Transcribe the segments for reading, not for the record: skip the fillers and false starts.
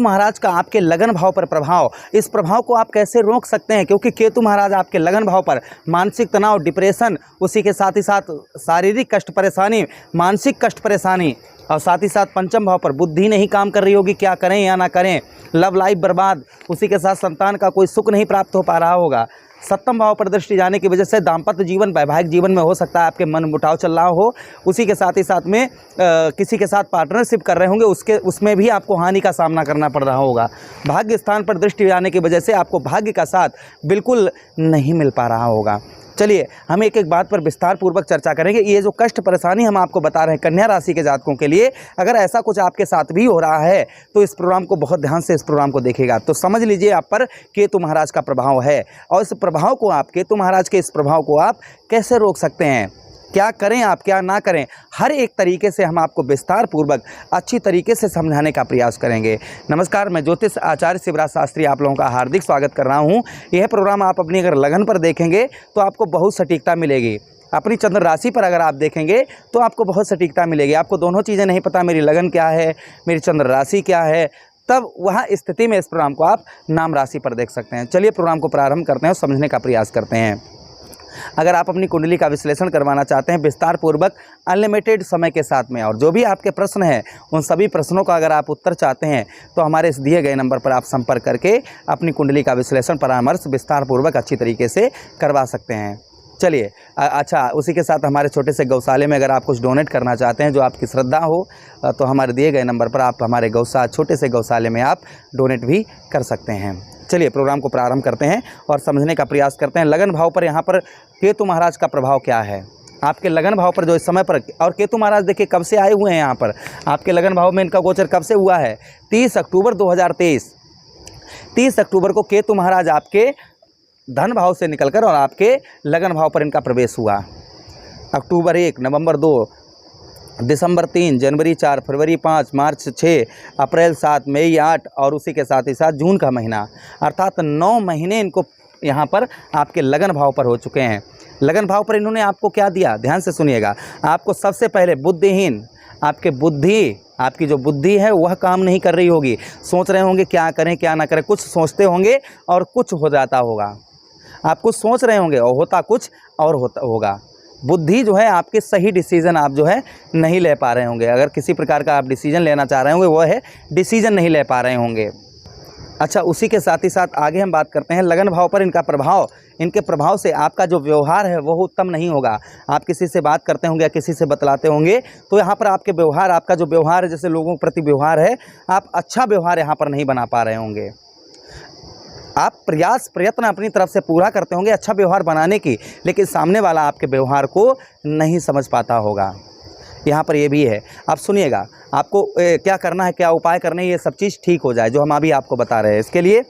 महाराज का आपके लगन भाव पर प्रभाव, इस प्रभाव को आप कैसे रोक सकते हैं, क्योंकि केतु महाराज आपके लगन भाव पर मानसिक तनाव, डिप्रेशन, उसी के साथ ही साथ शारीरिक कष्ट परेशानी, मानसिक कष्ट परेशानी, और साथ ही साथ पंचम भाव पर बुद्धि नहीं काम कर रही होगी, क्या करें या ना करें, लव लाइफ बर्बाद, उसी के साथ संतान का कोई सुख नहीं प्राप्त हो पा रहा होगा। सप्तम भाव पर दृष्टि जाने की वजह से दाम्पत्य जीवन, वैवाहिक जीवन में हो सकता है आपके मन मुटाव चल रहा हो, उसी के साथ ही साथ में किसी के साथ पार्टनरशिप कर रहे होंगे, उसमें भी आपको हानि का सामना करना पड़ रहा होगा। भाग्य स्थान पर दृष्टि जाने की वजह से आपको भाग्य का साथ बिल्कुल नहीं मिल पा रहा होगा। चलिए हम एक एक बात पर विस्तार पूर्वक चर्चा करेंगे। ये जो कष्ट परेशानी हम आपको बता रहे हैं कन्या राशि के जातकों के लिए, अगर ऐसा कुछ आपके साथ भी हो रहा है तो इस प्रोग्राम को बहुत ध्यान से इस प्रोग्राम को देखिएगा, तो समझ लीजिए आप पर केतु महाराज का प्रभाव है। और इस प्रभाव को आप, केतु महाराज के इस प्रभाव को आप कैसे रोक सकते हैं, क्या करें आप, क्या ना करें, हर एक तरीके से हम आपको विस्तार पूर्वक अच्छी तरीके से समझाने का प्रयास करेंगे। नमस्कार, मैं ज्योतिष आचार्य शिवराज शास्त्री आप लोगों का हार्दिक स्वागत कर रहा हूं। यह प्रोग्राम आप अपनी अगर लगन पर देखेंगे तो आपको बहुत सटीकता मिलेगी, अपनी चंद्र राशि पर अगर आप देखेंगे तो आपको बहुत सटीकता मिलेगी। आपको दोनों चीज़ें नहीं पता, मेरी लगन क्या है, मेरी चंद्र राशि क्या है, तब वहाँ स्थिति में इस प्रोग्राम को आप नाम राशि पर देख सकते हैं। चलिए प्रोग्राम को प्रारंभ करते हैं और समझने का प्रयास करते हैं। अगर आप अपनी कुंडली का विश्लेषण करवाना चाहते हैं विस्तार पूर्वक, अनलिमिटेड समय के साथ में, और जो भी आपके प्रश्न हैं उन सभी प्रश्नों का अगर आप उत्तर चाहते हैं तो हमारे इस दिए गए नंबर पर आप संपर्क करके अपनी कुंडली का विश्लेषण परामर्श विस्तार पूर्वक अच्छी तरीके से करवा सकते हैं। चलिए अच्छा, उसी के साथ हमारे छोटे से गौशाले में अगर आप कुछ डोनेट करना चाहते हैं, जो आपकी श्रद्धा हो, तो हमारे दिए गए नंबर पर आप हमारे छोटे से गौशाले में आप डोनेट भी कर सकते हैं। चलिए प्रोग्राम को प्रारंभ करते हैं और समझने का प्रयास करते हैं। लगन भाव पर यहाँ पर केतु महाराज का प्रभाव क्या है, आपके लगन भाव पर जो इस समय पर, और केतु महाराज देखिए कब से आए हुए हैं यहाँ पर, आपके लगन भाव में इनका गोचर कब से हुआ है, 30 अक्टूबर 2023। 30 अक्टूबर को केतु महाराज आपके धन भाव से निकलकर और आपके लगन भाव पर इनका प्रवेश हुआ। अक्टूबर 1, नवंबर 2, दिसंबर 3, जनवरी 4, फरवरी 5, मार्च 6, अप्रैल 7, मई 8 और उसी के साथ ही साथ जून का महीना, अर्थात 9 महीने इनको यहाँ पर आपके लगन भाव पर हो चुके हैं। लगन भाव पर इन्होंने आपको क्या दिया, ध्यान से सुनिएगा। आपको सबसे पहले बुद्धिहीन, आपकी जो बुद्धि है वह काम नहीं कर रही होगी, सोच रहे होंगे क्या करें क्या ना करें, कुछ सोचते होंगे और कुछ हो जाता होगा, आप कुछ सोच रहे होंगे और होता कुछ और होगा। बुद्धि जो है आपके सही डिसीजन आप जो है नहीं ले पा रहे होंगे, अगर किसी प्रकार का आप डिसीजन लेना चाह रहे होंगे वो है डिसीजन नहीं ले पा रहे होंगे। अच्छा, उसी के साथ ही साथ आगे हम बात करते हैं लगन भाव पर इनका प्रभाव, इनके प्रभाव से आपका जो व्यवहार है वो उत्तम नहीं होगा। आप किसी से बात करते होंगे या किसी से बतलाते होंगे तो यहाँ पर आपके व्यवहार, आपका जो व्यवहार है, जैसे लोगों के प्रति व्यवहार है, आप अच्छा व्यवहार यहाँ पर नहीं बना पा रहे होंगे। आप प्रयत्न अपनी तरफ से पूरा करते होंगे अच्छा व्यवहार बनाने की, लेकिन सामने वाला आपके व्यवहार को नहीं समझ पाता होगा। यहाँ पर ये भी है, आप सुनिएगा, आपको क्या करना है, क्या उपाय करने, ये सब चीज़ ठीक हो जाए जो हम अभी आपको बता रहे हैं। इसके लिए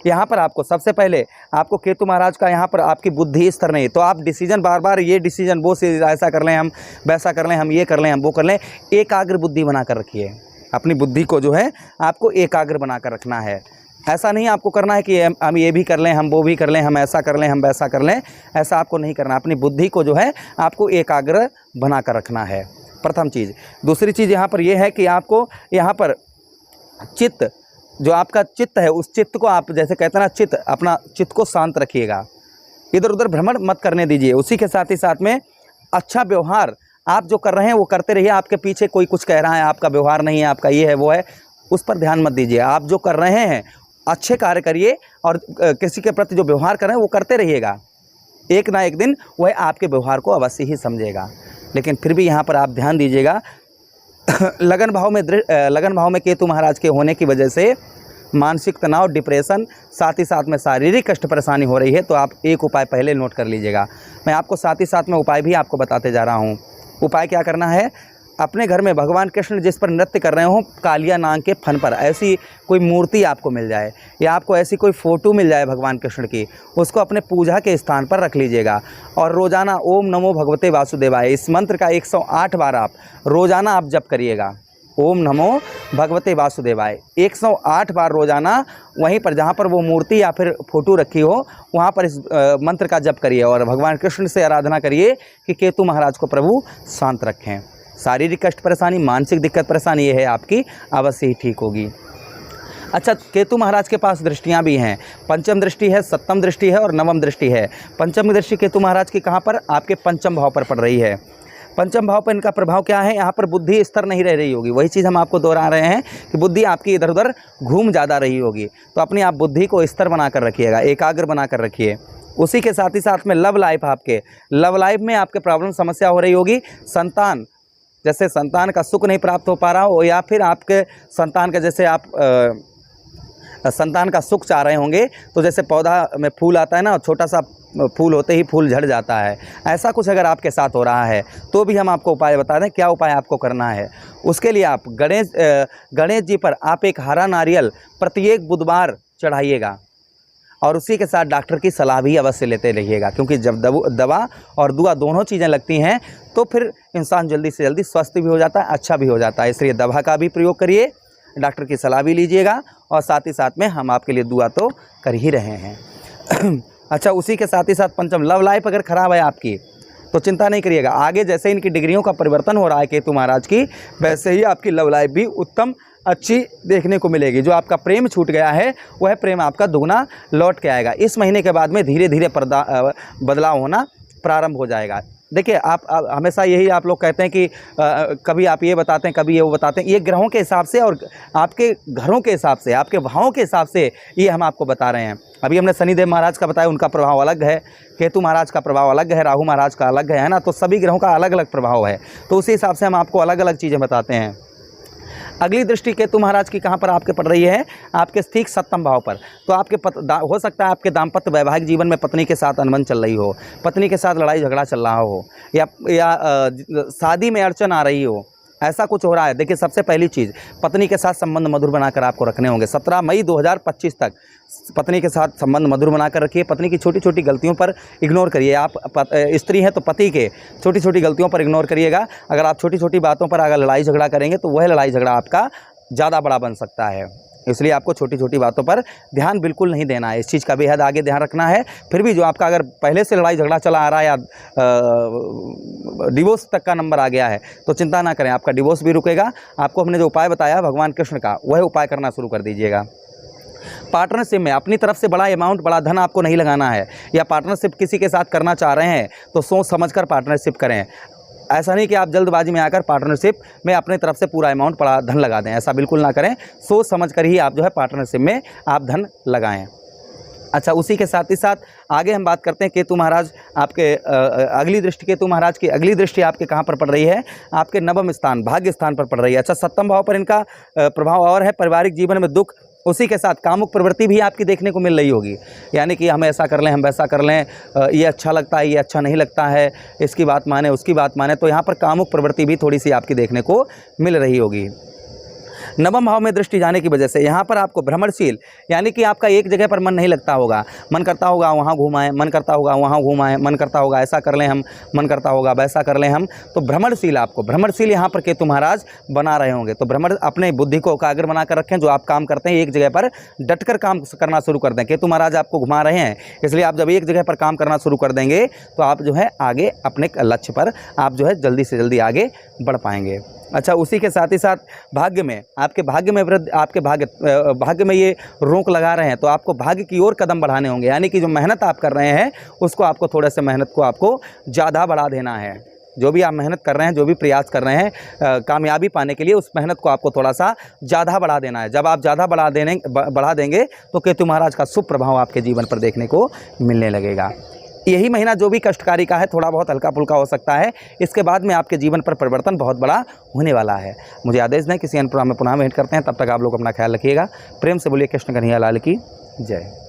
यहाँ पर आपको सबसे पहले आपको केतु महाराज का यहाँ पर आपकी बुद्धि स्तर नहीं, तो आप डिसीजन बार बार ये डिसीजन वो से ऐसा कर लें, हम वैसा कर लें, हम ये कर लें, हम वो कर लें, एकाग्र बुद्धि बना कर रखिए। अपनी बुद्धि को जो है आपको एकाग्र बना कर रखना है। ऐसा नहीं आपको करना है कि हम ये भी कर लें, हम वो भी कर लें, हम ऐसा कर लें, हम वैसा कर लें, ऐसा आपको नहीं करना। अपनी बुद्धि को जो है आपको एकाग्र बना कर रखना है, प्रथम चीज़। दूसरी चीज़ यहाँ पर यह है कि आपको यहाँ पर चित्त, जो आपका चित्त है, उस चित्त को आप जैसे कहते हैं ना, चित्त, अपना चित्त को शांत रखिएगा, इधर उधर भ्रमण मत करने दीजिए। उसी के साथ ही साथ में अच्छा व्यवहार आप जो कर रहे हैं वो करते रहिए। आपके पीछे कोई कुछ कह रहा है, आपका व्यवहार नहीं है, आपका ये है वो है, उस पर ध्यान मत दीजिए। आप जो कर रहे हैं अच्छे कार्य करिए और किसी के प्रति जो व्यवहार कर रहे हैं वो करते रहिएगा। एक ना एक दिन वह आपके व्यवहार को अवश्य ही समझेगा। लेकिन फिर भी यहाँ पर आप ध्यान दीजिएगा, लगन भाव में केतु महाराज के होने की वजह से मानसिक तनाव, डिप्रेशन, साथ ही साथ में शारीरिक कष्ट परेशानी हो रही है, तो आप एक उपाय पहले नोट कर लीजिएगा। मैं आपको साथ ही साथ में उपाय भी आपको बताते जा रहा हूँ। उपाय क्या करना है, अपने घर में भगवान कृष्ण जिस पर नृत्य कर रहे हो, कालिया नाग के फन पर ऐसी कोई मूर्ति आपको मिल जाए या आपको ऐसी कोई फ़ोटो मिल जाए भगवान कृष्ण की, उसको अपने पूजा के स्थान पर रख लीजिएगा और रोज़ाना ओम नमो भगवते वासुदेवाय, इस मंत्र का 108 बार आप रोज़ाना आप जप करिएगा। ओम नमो भगवते वासुदेवाय 108 बार रोज़ाना वहीं पर जहाँ पर वो मूर्ति या फिर फ़ोटो रखी हो वहाँ पर इस मंत्र का जप करिए और भगवान कृष्ण से आराधना करिए कि केतु महाराज को प्रभु शांत रखें। शारीरिक कष्ट परेशानी, मानसिक दिक्कत परेशानी ये है आपकी अवश्य ही ठीक होगी। अच्छा, केतु महाराज के पास दृष्टियां भी हैं। पंचम दृष्टि है, सप्तम दृष्टि है और नवम दृष्टि है। पंचम दृष्टि केतु महाराज की कहाँ पर? आपके पंचम भाव पर पड़ रही है। पंचम भाव पर इनका प्रभाव क्या है? यहाँ पर बुद्धि स्थिर नहीं रह रही होगी। वही चीज़ हम आपको दोहरा रहे हैं कि बुद्धि आपकी इधर उधर घूम ज़्यादा रही होगी। तो अपनी आप बुद्धि को स्थिर बना कर रखिएगा, एकाग्र बना कर रखिए। उसी के साथ ही साथ में लव लाइफ, आपके लव लाइफ में आपके प्रॉब्लम समस्या हो रही होगी। संतान, जैसे संतान का सुख नहीं प्राप्त हो पा रहा हो, या फिर आपके संतान का, जैसे आप संतान का सुख चाह रहे होंगे, तो जैसे पौधा में फूल आता है ना, छोटा सा फूल होते ही फूल झड़ जाता है, ऐसा कुछ अगर आपके साथ हो रहा है तो भी हम आपको उपाय बता दें। क्या उपाय आपको करना है? उसके लिए आप गणेश जी पर आप एक हरा नारियल प्रत्येक बुधवार चढ़ाइएगा, और उसी के साथ डॉक्टर की सलाह भी अवश्य लेते रहिएगा, क्योंकि जब दवा और दुआ दोनों चीज़ें लगती हैं तो फिर इंसान जल्दी से जल्दी स्वस्थ भी हो जाता है, अच्छा भी हो जाता है। इसलिए दवा का भी प्रयोग करिए, डॉक्टर की सलाह भी लीजिएगा, और साथ ही साथ में हम आपके लिए दुआ तो कर ही रहे हैं। अच्छा, उसी के साथ ही साथ पंचम, लव लाइफ अगर ख़राब है आपकी तो चिंता नहीं करिएगा। आगे जैसे इनकी डिग्रियों का परिवर्तन हो रहा है केतु महाराज की, वैसे ही आपकी लव लाइफ भी उत्तम अच्छी देखने को मिलेगी। जो आपका प्रेम छूट गया है वह प्रेम आपका दुगना लौट के आएगा। इस महीने के बाद में धीरे धीरे बदलाव होना प्रारंभ हो जाएगा। देखिए, आप हमेशा यही आप लोग कहते हैं कि कभी आप ये बताते हैं, कभी ये वो बताते हैं। ये ग्रहों के हिसाब से और आपके घरों के हिसाब से, आपके भावों के हिसाब से ये हम आपको बता रहे हैं। अभी हमने शनिदेव महाराज का बताया, उनका प्रभाव अलग है, केतु महाराज का प्रभाव अलग है, राहु महाराज का अलग है ना। तो सभी ग्रहों का अलग अलग प्रभाव है, तो उसी हिसाब से हम आपको अलग अलग चीज़ें बताते हैं। अगली दृष्टि केतु महाराज की कहाँ पर आपके पड़ रही है? आपके ठीक सप्तम भाव पर। तो आपके हो सकता है आपके दाम्पत्य वैवाहिक जीवन में पत्नी के साथ अनबन चल रही हो, पत्नी के साथ लड़ाई झगड़ा चल रहा हो, या शादी में अड़चन आ रही हो, ऐसा कुछ हो रहा है। देखिए, सबसे पहली चीज़, पत्नी के साथ संबंध मधुर बनाकर आपको रखने होंगे। 17 मई 2025 तक पत्नी के साथ संबंध मधुर बनाकर रखिए। पत्नी की छोटी छोटी गलतियों पर इग्नोर करिए। आप स्त्री हैं तो पति के छोटी छोटी गलतियों पर इग्नोर करिएगा। अगर आप छोटी छोटी बातों पर अगर लड़ाई झगड़ा करेंगे तो वह लड़ाई झगड़ा आपका ज़्यादा बड़ा बन सकता है। इसलिए आपको छोटी छोटी बातों पर ध्यान बिल्कुल नहीं देना है। इस चीज़ का बेहद आगे ध्यान रखना है। फिर भी जो आपका अगर पहले से लड़ाई झगड़ा चला आ रहा है या डिवोर्स तक का नंबर आ गया है तो चिंता ना करें, आपका डिवोर्स भी रुकेगा। आपको हमने जो उपाय बताया भगवान कृष्ण का, वह उपाय करना शुरू कर दीजिएगा। पार्टनरशिप में अपनी तरफ से बड़ा अमाउंट, बड़ा धन आपको नहीं लगाना है, या पार्टनरशिप किसी के साथ करना चाह रहे हैं तो सोच समझकर पार्टनरशिप करें। ऐसा नहीं कि आप जल्दबाजी में आकर पार्टनरशिप में अपनी तरफ से पूरा अमाउंट, बड़ा धन लगा दें, ऐसा बिल्कुल ना करें। सोच समझकर ही आप जो है पार्टनरशिप में आप धन लगाएं। अच्छा, उसी के साथ ही साथ आगे हम बात करते हैं केतु महाराज आपके अगली दृष्टि, केतु महाराज की अगली दृष्टि आपके कहाँ पर पड़ रही है? आपके नवम स्थान, भाग्य स्थान पर पड़ रही है। अच्छा, सप्तम भाव पर इनका प्रभाव और है पारिवारिक जीवन में दुख, उसी के साथ कामुक प्रवृत्ति भी आपकी देखने को मिल रही होगी। यानी कि हम ऐसा कर लें, हम वैसा कर लें, ये अच्छा लगता है, ये अच्छा नहीं लगता है, इसकी बात माने, उसकी बात माने। तो यहाँ पर कामुक प्रवृत्ति भी थोड़ी सी आपकी देखने को मिल रही होगी। नवम भाव में दृष्टि जाने की वजह से यहाँ पर आपको भ्रमणशील, यानी कि आपका एक जगह पर मन नहीं लगता होगा। मन करता होगा वहाँ घुमाएं, मन करता होगा वहाँ घुमाएं, मन करता होगा ऐसा कर लें हम, मन करता होगा वैसा कर लें हम। तो भ्रमणशील, आपको भ्रमणशील यहाँ पर केतु महाराज बना रहे होंगे। तो भ्रमण, अपने बुद्धि को एकाग्र बना कर रखें। जो आप काम करते हैं एक जगह पर डटकर काम करना शुरू कर दें। केतु महाराज आपको घुमा रहे हैं, इसलिए आप जब एक जगह पर काम करना शुरू कर देंगे तो आप जो है आगे अपने लक्ष्य पर आप जो है जल्दी से जल्दी आगे बढ़ पाएंगे। अच्छा, उसी के साथ ही साथ भाग्य में, आपके भाग्य में वृद्धि, आपके भाग्य में ये रोक लगा रहे हैं तो आपको भाग्य की ओर कदम बढ़ाने होंगे। यानी कि जो मेहनत आप कर रहे हैं उसको आपको थोड़ा सा मेहनत को आपको ज़्यादा बढ़ा देना है। जो भी आप मेहनत कर रहे हैं, जो भी प्रयास कर रहे हैं कामयाबी पाने के लिए, उस मेहनत को आपको थोड़ा सा ज़्यादा बढ़ा देना है। जब आप ज़्यादा बढ़ा देंगे तो केतु महाराज का शुभ प्रभाव आपके जीवन पर देखने को मिलने लगेगा। यही महीना जो भी कष्टकारी का है, थोड़ा बहुत हल्का फुल्का हो सकता है, इसके बाद में आपके जीवन पर परिवर्तन बहुत बड़ा होने वाला है। मुझे आदेश दें, किसी अन्य प्रोग्राम में पुनः भेंट करते हैं। तब तक आप लोग अपना ख्याल रखिएगा। प्रेम से बोलिए कृष्ण कन्हैया लाल की जय।